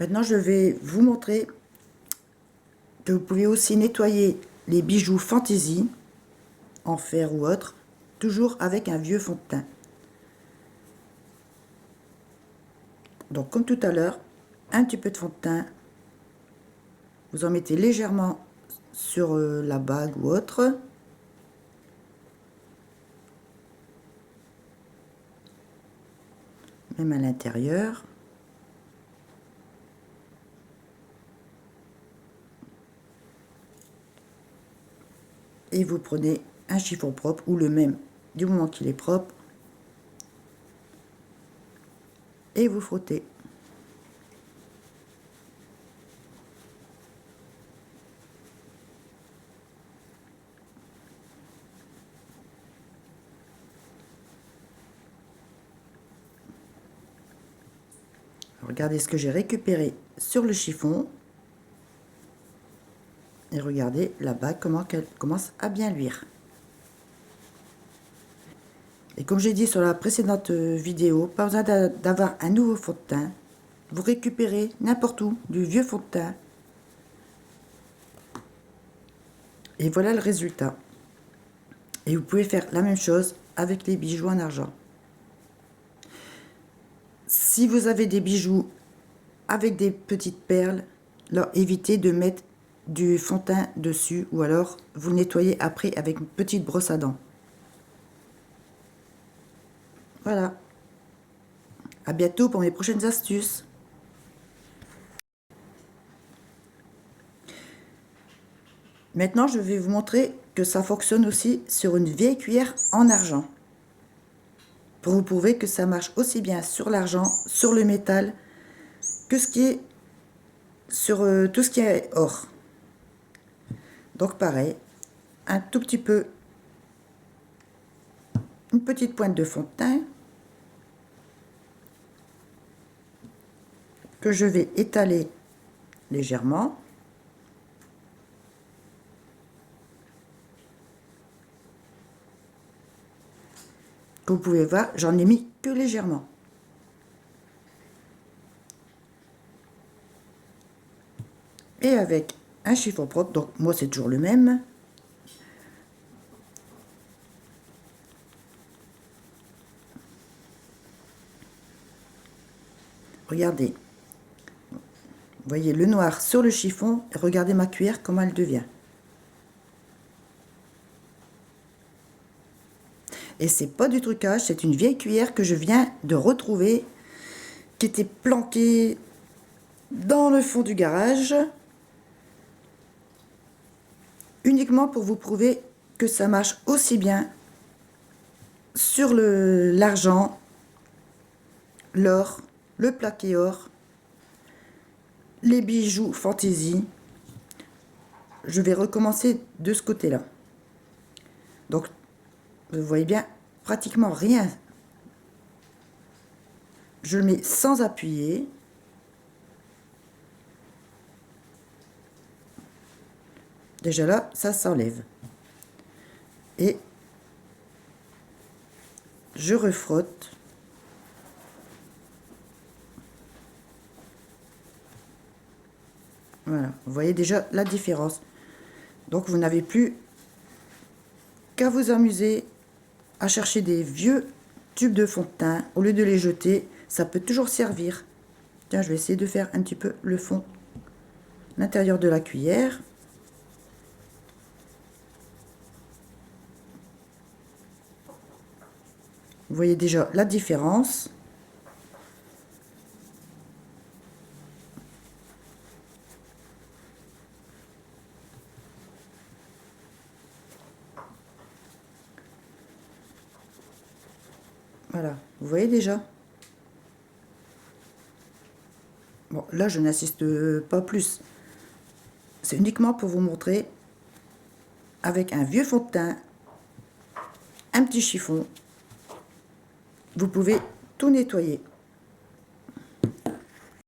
Maintenant, je vais vous montrer que vous pouvez aussi nettoyer les bijoux fantaisie, en fer ou autre, toujours avec un vieux fond de teint. Donc, comme tout à l'heure, un petit peu de fond de teint, vous en mettez légèrement sur la bague ou autre. Même à l'intérieur. Et vous prenez un chiffon propre ou le même du moment qu'il est propre et vous frottez. Regardez ce que j'ai récupéré sur le chiffon et regardez la bague comment elle commence à bien luire. Et comme j'ai dit sur la précédente vidéo, pas besoin d'avoir un nouveau fond de teint. Vous récupérez n'importe où du vieux fond de teint. Et voilà le résultat. Et vous pouvez faire la même chose avec les bijoux en argent. Si vous avez des bijoux avec des petites perles, alors évitez de mettre du fond de teint dessus ou alors vous le nettoyez après avec une petite brosse à dents. Voilà. À bientôt pour mes prochaines astuces. Maintenant, je vais vous montrer que ça fonctionne aussi sur une vieille cuillère en argent. Pour vous prouver que ça marche aussi bien sur l'argent, sur le métal, que ce qui est sur tout ce qui est or. Donc pareil, un tout petit peu, une petite pointe de fond de teint que je vais étaler légèrement. Comme vous pouvez voir, j'en ai mis que légèrement. Et avec un chiffon propre, donc moi c'est toujours le même. Regardez. Vous voyez le noir sur le chiffon et regardez ma cuillère comment elle devient. Et c'est pas du trucage, c'est une vieille cuillère que je viens de retrouver qui était planquée dans le fond du garage. Uniquement pour vous prouver que ça marche aussi bien sur l'argent, l'or, le plaqué or, les bijoux fantaisie. Je vais recommencer de ce côté-là. Donc, vous voyez bien, pratiquement rien. Je le mets sans appuyer. Déjà là, ça s'enlève. Et je refrotte. Voilà, vous voyez déjà la différence. Donc vous n'avez plus qu'à vous amuser à chercher des vieux tubes de fond de teint. Au lieu de les jeter, ça peut toujours servir. Tiens, je vais essayer de faire un petit peu le fond, l'intérieur de la cuillère. Vous voyez déjà la différence. Voilà, vous voyez déjà. Bon, là, je n'insiste pas plus. C'est uniquement pour vous montrer, avec un vieux fond de teint, un petit chiffon, vous pouvez tout nettoyer.